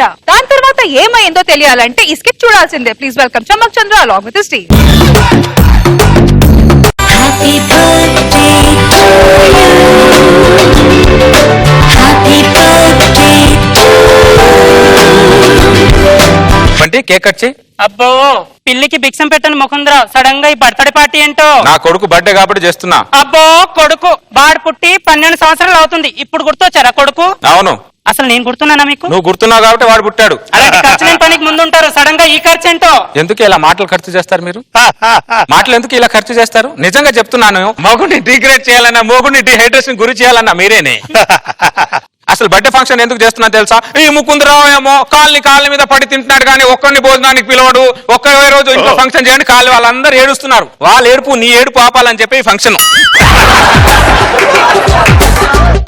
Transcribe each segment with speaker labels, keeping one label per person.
Speaker 1: అంట. దాని తర్వాత ఏమైందో తెలియాలంటే ఈ స్కిట్ చూడాల్సిందే. Please welcome Chammak Chandra along with his team.
Speaker 2: Happy birthday to you. Happy birthday to you.
Speaker 3: అంటే కేక్ కట్ చేయి.
Speaker 4: అబ్బో పిల్లికి భిక్షం పెట్టని ముకుందరా సడన్ గా ఈ బర్త్డే పార్టీ ఏంటో.
Speaker 3: నా కొడుకు బర్త్డే కాబట్టి చేస్తున్నా.
Speaker 4: అబ్బో కొడుకు బాడు పుట్టి 12 సంవత్సరాలు అవుతుంది, ఇప్పుడు గుర్తొచ్చారా కొడుకు?
Speaker 3: అవును.
Speaker 4: అసలు నేను గుర్తున్నానా మీకు?
Speaker 3: నువ్వు గుర్తున్నావు కాబట్టి వాడు పుట్టాడు.
Speaker 4: అలాంటి ఖర్చు లేని పనికి ముందుంటారు, సడన్ గా ఈ ఖర్చు ఏంటో.
Speaker 3: ఎందుకు ఇలా మాటలు ఖర్చు చేస్తారు మీరు? మాటలు ఎందుకు ఇలా ఖర్చు చేస్తారు? నిజంగా చెప్తున్నాను, మొగుడిని డిగ్రేడ్ చేయాలన్నా, మొగుడిని డిహైడ్రేషన్ గురి చేయాలన్నా మీరేనే. అసలు బర్త్డే ఫంక్షన్ ఎందుకు చేస్తున్నా తెలుసా? ఈ ముకుందరావు ఏమో కాళ్ళ మీద పడి తింటున్నాడు కానీ ఒక్కరిని భోజనానికి పిలవడు, ఒక్కరే రోజు ఇంట్లో ఫంక్షన్ చేయండి కాళ్ళు వాళ్ళందరూ ఏడుస్తున్నారు. వాళ్ళ ఏడుపు నీ ఏడుపు ఆపాలని చెప్పి ఈ ఫంక్షన్.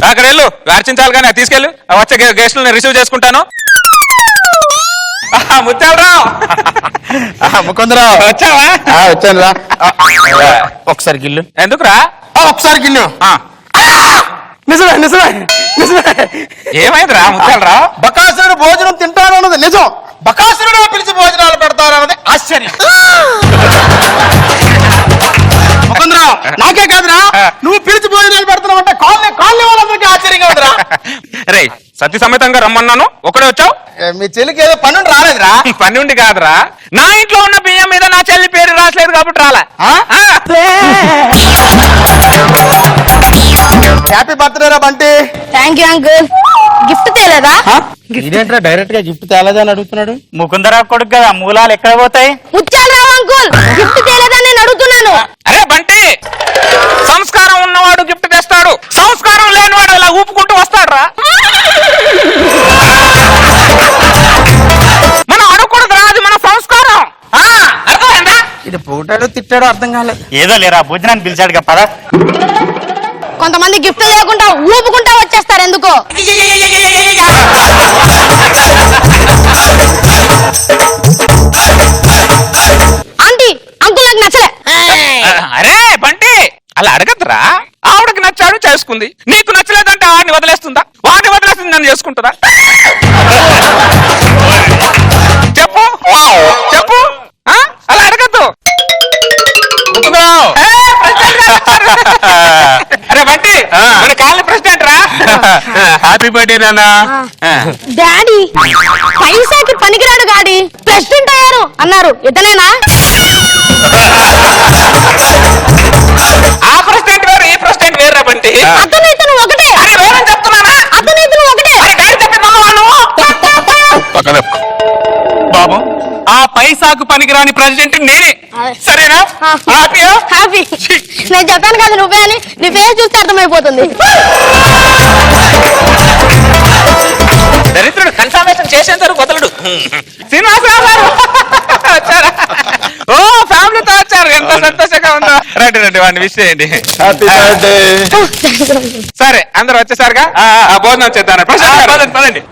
Speaker 3: అక్కడ వెళ్ళు అర్చించాలి కానీ తీసుకెళ్ళు, వచ్చే గెస్టులు నేను రిసీవ్ చేసుకుంటాను. ముత్యాలరావు
Speaker 5: ముకుందరావు
Speaker 3: వచ్చావా?
Speaker 5: వచ్చాను రా. ఒకసారి గిల్లు.
Speaker 3: ఎందుకురా?
Speaker 5: ఒకసారి గిల్లు. నిజమే నిజమే నిజమే.
Speaker 3: ఏమైందిరా ముత్యాలరావు?
Speaker 5: బకాసురుడు భోజనం తింటాను అన్నది నిజం, బకాసురుడు పిలిచి భోజనాలు పెడతారు అన్నది ఆశ్చర్యం. ముకుందరావు నాకే కాదురా, నువ్వు పిలిచి భోజనాలు పెడతావు అంటే కాలనీ వాళ్ళందరికీ ఆశ్చర్యంగా ఉందిరా.
Speaker 3: రే సత్య సమేతంగా రమ్మన్నాను, ఒకడే వచ్చావు.
Speaker 5: మీ చెల్లికి ఏదో పని ఉండి రాలేదురా.
Speaker 3: పని ఉండి కాదురా, నా ఇంట్లో ఉన్న బియ్యం మీద నా చెల్లి పేరు రాసలేదు కాబట్టి రాలా.
Speaker 5: హ్యాపీ బర్త్డే రా Bunty.
Speaker 6: Thank you uncle. Gift తేలేదా?
Speaker 5: ఇదేంట్రా డైరెక్ట్ గా గిఫ్ట్ తేలేదని అడుగుతున్నాడు.
Speaker 4: ముకుందరావు కొడుకు కదా, మూలాలు ఎక్కడ పోతాయి?
Speaker 6: ముత్యాలరావు అంకుల్ గిఫ్ట్ తేలేదని నేను అడుగుతున్నాను.
Speaker 3: అరే బంటి, సంస్కారం ఉన్నవాడు గిఫ్ట్ తెస్తాడు, సంస్కారం లేనివాడు ఇలా ఊపుకుంటూ వస్తాడు రా. మనం అడగకూడదు రా, అది మన సంస్కారం. అర్థమైందా?
Speaker 5: ఇది పోటాడో తిట్టాడో అర్థం కాలేదు.
Speaker 4: ఏదో లేరా భోజనాన్ని పిలిచాడుగా పద.
Speaker 6: కొంతమంది గిఫ్ట్ లేకుండా ఊపుకుంటా వచ్చేస్తారు ఎందుకో. ఆంటీ అంకుల్ నాకు నచ్చలే.
Speaker 3: అరే బంటి అలా అడగద్దురా, ఆవిడకి నచ్చాడు చేసుకుంది, నీకు నచ్చలేదంటే వాడిని వదిలేస్తుందా? వాడిని వదిలేస్తుంది నన్ను చేసుకుంటుందా? చెప్పు చెప్పు, అలా అడగద్దు. అరే బంటి కాలనీ ప్రెసిడెంట్ రా. హ్యాపీ బర్త్డే నాన్న.
Speaker 6: డాడీ పైసాకి పనికిరాడు గాడి ప్రెసిడెంట్ అయ్యారు అన్నారు, ఇతనేనా?
Speaker 3: ఆ ప్రెసిడెంట్ వేరు, ఈ ప్రెసిడెంట్ వేరు రా బంటి.
Speaker 6: అతను ఇతను ఒకటే.
Speaker 3: అరే వేరని చెప్తున్నానా?
Speaker 6: అతను ఇతను ఒకటే.
Speaker 3: డాడీ చెప్పింది నమ్మవాను. బాబు ఆ పైసాకు పనికిరాని ప్రెసిడెంట్ నేనే, సరేనా? హ్యాపీయా?
Speaker 6: హ్యాపీ. నేను చెప్పాను కదా నువ్వే అని, నీ ఫేస్ చూస్తే అర్థమైపోతుంది.
Speaker 3: దరిద్రుడు కన్ఫర్మేషన్ చేసేందుకు వదలడు. శ్రీనివాసరావు గారు వచ్చారా? ఓ ఫ్యామిలీతో వచ్చారు, ఎంత సంతోషంగా ఉందో. రండి రండి, వాడిని విష్ చేయండి.
Speaker 5: Happy birthday.
Speaker 3: సరే అందరూ వచ్చేసారుగా, భోజనం చేద్దాం. పదండి పదండి.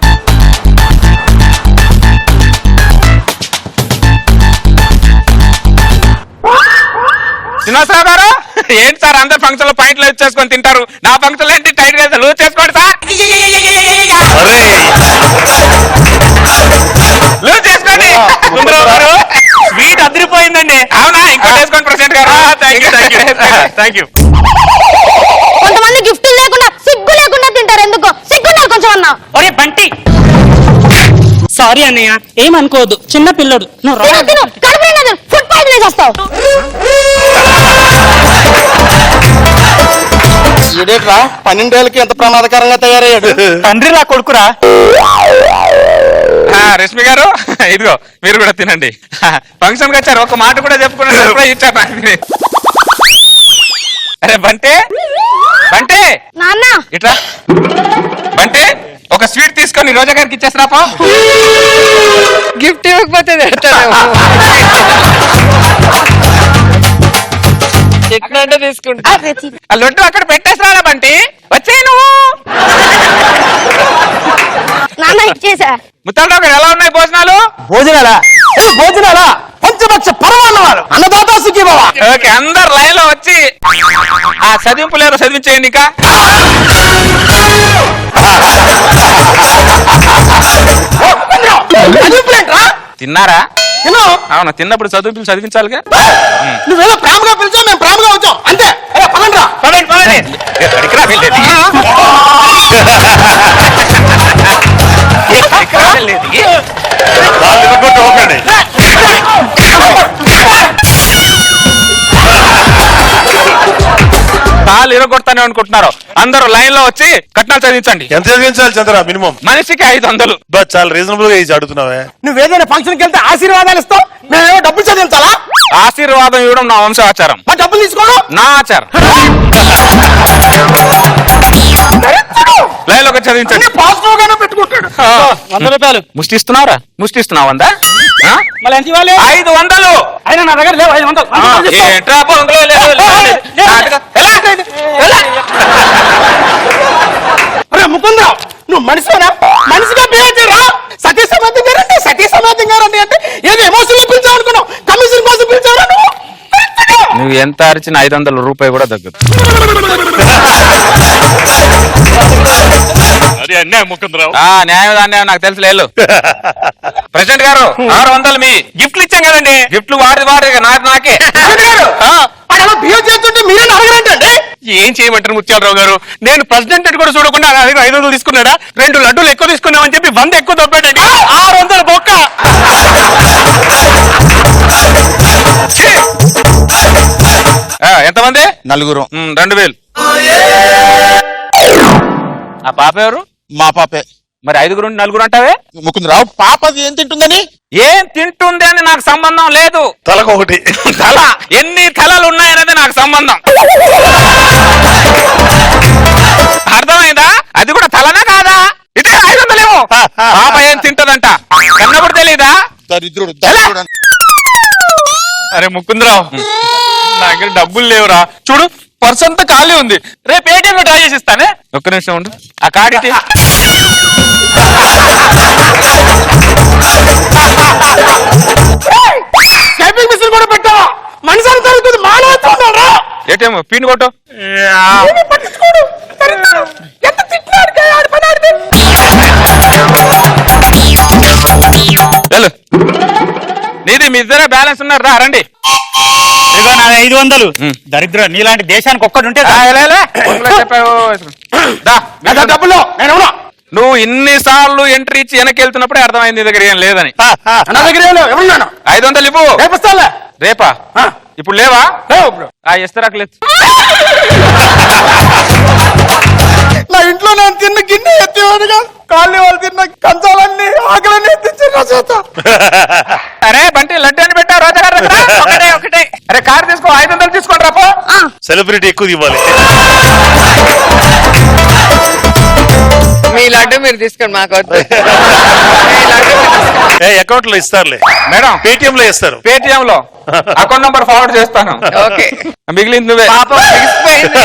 Speaker 3: శ్రీనివాసరావు గారు ఏంటి సార్ అందరు ఫంక్షన్ లో పాయింట్లు చేసుకొని తింటారు, నా ఫంక్షన్ లో ఏంటి టైట్ గా లూజ్ చేసుకోండి సార్. లూజ్ చేసుకోండి. సుందరరావు గారు స్వీట్ అదిరిపోయిందండి. అవునా? ఇంకోటి వేసుకోండి ప్రెసిడెంట్ గారు. Thank you.
Speaker 6: కొంతమంది గిఫ్ట్ లేకుండా సిగ్గు లేకుండా తింటారు ఎందుకో. సిగ్గున్నారు కొంచెం అన్నా.
Speaker 4: ఒరే బంటి సారీ అన్నయ్య, ఏమనుకోవద్దు, చిన్న పిల్లడు.
Speaker 6: తిను కడుపు నిండా ఫుడ్ పాయిజన్ చేస్తావు.
Speaker 5: ఇదేట్రా 12 ఏళ్ళకి ఎంత ప్రమాదకరంగా తయారయ్యాడు.
Speaker 4: తండ్రి రా కొడుకురా.
Speaker 3: రష్మి గారు ఇదిగో మీరు కూడా తినండి. ఫంక్షన్ కి వచ్చారు, ఒక మాట కూడా చెప్పుకున్నారు ఇచ్చారు. అరే బంటే బంటే
Speaker 6: నాన్న
Speaker 3: ఇట్లా బంటే ఒక స్వీట్ తీసుకొని రోజా గారికి ఇచ్చేసిరాపో.
Speaker 1: గిఫ్ట్ ఇవ్వకపోతే ఎట్లా తీసుకుంటా.
Speaker 3: ఆ లడ్డు అక్కడ పెట్టేసిరా బంటి, వచ్చే నువ్వు.
Speaker 6: నాన్న ఇచ్చేసా.
Speaker 3: ముత్తాలరావు గారు ఎలా ఉన్నాయి భోజనాలు?
Speaker 5: భోజనాలా పంచపక్ష పరమాన్నవాడు అన్నదాత సుఖీభవ.
Speaker 3: ఓకే అందరు లైన్ లో వచ్చి ఆ చదివింపు లేరు చదివించేయండి. ఇంకా తిన్నారా?
Speaker 5: తిన్నావు?
Speaker 3: అవును, తిన్నప్పుడు చదివించాలిగా.
Speaker 5: నువ్వేదో ప్రేమగా పిలిచావు, మేము ప్రేమగా వచ్చాం అంతే. అరే పదండి రా.
Speaker 3: ఎక్కడికి రా వెళ్ళేది? ఎక్కడికి రా వెళ్ళేది? కాలు ఇరగొడతానే అనుకుంటున్నారు. అందరూ లైన్ లో వచ్చి కట్నాలు చదివించండి.
Speaker 7: ఎంత చదివించాలి చంద్ర? మినిమం
Speaker 3: మనిషికి 500.
Speaker 7: బట్ చాలా రీజనబుల్ గా ఇచ్చి అడుగుతున్నావే.
Speaker 5: నువ్వేదైనా ఫంక్షన్కి వెళ్తే ఆశీర్వాదాలు ఇస్తావు, మేమేమో డబ్బులు చదివించాలా?
Speaker 3: ఆశీర్వాదం ఇవ్వడం నా వంశాచారం,
Speaker 5: మా డబ్బులు తీసుకోవడం
Speaker 3: నా ఆచారం. లైన్ లోకి చదివించండి.
Speaker 5: పాజిటివ్ గానే పెట్టుకుంటాడు.
Speaker 4: 100 రూపాయలు
Speaker 3: ముష్టిస్తున్నారా? ముష్టిస్తున్నావు వందా?
Speaker 4: మళ్ళీ ఎంత ఇవ్వాలి?
Speaker 3: 500.
Speaker 4: అయినా నా దగ్గర లేవు 500.
Speaker 3: ఏంట్రా బొంగులో లేదు, లేదు. నాటకం. ఎలా?
Speaker 5: అరే ముకుందరావు, నువ్వు మనిషినా? మనిషిగా బిహేవ్ చేయరా? సతీ సమేతం గారండి, సతీ సమేతం గారండి అంటే ఏదో ఎమోషనల్ పిలిచావు అనుకున్నావు, కమిషన్ కోసం పిలిచావురా నువ్వు?
Speaker 3: నువ్వు ఎంత అరిచిన 500 రూపాయలు కూడా తగ్గదు.
Speaker 7: అది అన్యాయం ముకుందరావు.
Speaker 3: న్యాయం అన్యాయం నాకు తెలుసు. లేదు ప్రెసిడెంట్ గారు 600 మీ గిఫ్ట్లు ఇచ్చాం కదండి. గిఫ్ట్లు వాడి నాకే.
Speaker 5: అలా బిహేవ్ చేస్తుంటే మీరే అడగరంటండి.
Speaker 7: ఏం చేయమంటారు ముత్యాలరావు గారు? నేను ప్రెసిడెంట్ అని కూడా చూడకుండా నా దగ్గర 500 తీసుకున్నాడా? 2 లడ్డూలు ఎక్కువ తీసుకున్నామని చెప్పి 100 ఎక్కువ తప్పాడండి. 600 బొక్క.
Speaker 3: ఎంతమంది?
Speaker 7: 4.
Speaker 3: 2000. ఆ పాప ఎవరు?
Speaker 7: మా పాపే.
Speaker 3: మరి 5 4 అంటావే?
Speaker 7: ముకుందరావు, పాపది ఏం తింటుందని?
Speaker 3: ఏం తింటుంది అని నాకు సంబంధం లేదు.
Speaker 7: తలకొకటి.
Speaker 3: తల ఎన్ని తలలు ఉన్నాయనేది నాకు సంబంధం. అర్థమైందా? అది కూడా తలనా కాదా? ఇదే 500 ఏమో. పాప ఏం తింటదంట కన్నప్పుడు తెలీదా?
Speaker 7: దరిద్రుడు.
Speaker 3: అరే ముకుందరావు, నా దగ్గర డబ్బులు లేవురా. చూడు పర్స్ అంతా ఖాళీ ఉంది. రేపు ఏటీఎం లో ట్రై చేసి ఇస్తానే. ఒక్క నిమిషం ఉండు. ఆ కార్డు ఇటీ.
Speaker 5: టైపింగ్ మిషన్ కూడా పెట్టావా? మనిషి అంతా మానవరా?
Speaker 3: ఏటీఎం పిన్ కొట్టు.
Speaker 5: పట్టించుకోడు. ఎంత తిట్టినాడు ఆడి పని ఆడితే.
Speaker 3: వెళ్ళు. నీది మీ ఇద్దరే బ్యాలెన్స్ ఉన్నారు. రా రండి.
Speaker 4: ఇదిగో నాది 500. దరిద్ర నీలాంటి దేశానికి ఒక్కటి ఉంటే
Speaker 5: డబ్బులు నేనేమన్నా
Speaker 3: నువ్వు ఇన్నిసార్లు ఎంట్రీ ఇచ్చి వెనక్కి వెళ్తున్నప్పుడే అర్థమైంది నీ దగ్గర ఏం లేదని.
Speaker 5: నా దగ్గర ఏం లేవు. ఎవరున్నాను?
Speaker 3: 500 ఇవ్వు.
Speaker 5: రేపు వస్తాలే.
Speaker 3: రేపా? ఇప్పుడు లేవా?
Speaker 5: లేవు ఇప్పుడు.
Speaker 3: ఇస్తరాకులేదు.
Speaker 5: నా ఇంట్లో నేను తిన్న గిన్నె ఎత్తివాడుగా కాళ్ళు వాళ్ళు తిన్న కంచాలన్నీ ఆకలన్నీ ఎత్తిచ్చారు నా చేత.
Speaker 3: అరే బంటి లడ్డు అని పెట్టావు రోజా గారు దగ్గర? ఒకటే. అరే కారు తీసుకో. 500 తీసుకోండి రాపో.
Speaker 7: సెలబ్రిటీ ఎక్కువ ఇవ్వాలి.
Speaker 8: మీ లడ్డు మీరు తీసుకోండి, మాకు
Speaker 7: అకౌంట్ లో ఇస్తారులే
Speaker 3: మేడం.
Speaker 7: పేటిఎం లో ఇస్తారు.
Speaker 3: పేటిఎం లో అకౌంట్ నంబర్ ఫార్వర్డ్ చేస్తాను.
Speaker 8: ఓకే.
Speaker 3: మిగిలింది నువ్వే.
Speaker 8: పాపం తెలిసిపోయింది.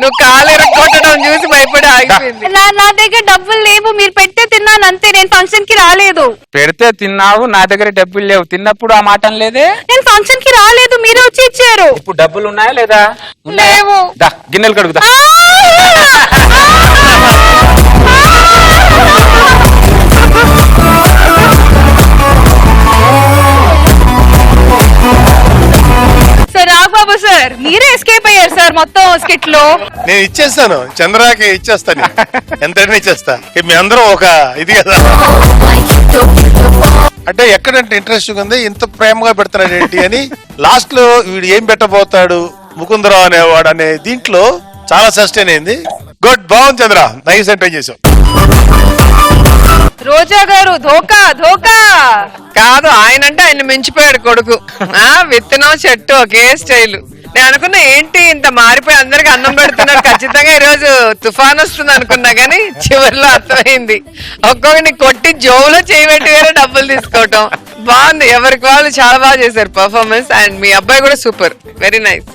Speaker 8: నువ్వు కాలు ఎరగొట్టడం చూసి భయపడి ఆగిపోయింది.
Speaker 6: నా దగ్గర డబ్బులు లేవు, మీరు పెడితే తిన్నాను అంతే. నేను ఫంక్షన్ కి రాలేదు.
Speaker 3: పెడితే తిన్నావు, నా దగ్గర డబ్బులు లేవు. తిన్నప్పుడు ఆ మాట లేదే.
Speaker 6: నేను ఫంక్షన్ కి రాలేదు, మీరే వచ్చి ఇచ్చారు.
Speaker 3: ఇప్పుడు డబ్బులు ఉన్నాయా లేదా?
Speaker 6: లేవు.
Speaker 3: దా గిన్నెలు కడుగుదా.
Speaker 1: సార్ రాఘబాబు సార్, మీరే ఎస్కేప్ అయ్యారు సార్ మొత్తం స్కిట్ లో.
Speaker 7: నేను ఇచ్చేస్తాను, చంద్రాకి ఇచ్చేస్తాను. ఎంతైనా ఇచ్చేస్తా. మీ అందరం ఒక ఇది కదా. అంటే ఎక్కడంటే ఇంట్రెస్ట్ ఉంది, ఇంత ప్రేమగా పెడతాడు ఏంటి అని. లాస్ట్ లో వీడు ఏం పెట్టబోతాడు ముకుందరావు అనేవాడు అనే దీంట్లో చాలా సస్టైన్ అయింది. గుడ్, బాగుంది చంద్ర, నైస్ ఎంటర్ చేసావు.
Speaker 1: రోజా గారు ధోకా ధోకా.
Speaker 8: కాదు, ఆయనంటే ఆయన మించిపోయాడు కొడుకు. విత్తనం చెట్టు ఒకే స్టైల్. నేను అనుకున్నా ఏంటి ఇంత మారిపోయి అందరికి అన్నం పెడుతున్నారు, ఖచ్చితంగా ఈ రోజు తుఫాన్ వస్తుంది అనుకున్నా, కానీ చివరిలో అర్థమైంది. ఒక్కొక్కరిని కొట్టి జోవులో చేయబెట్టి వేరే డబ్బులు తీసుకోవటం బాగుంది. ఎవరికి వాళ్ళు చాలా బాగా చేశారు పర్ఫార్మెన్స్. అండ్ మీ అబ్బాయి కూడా సూపర్, వెరీ నైస్.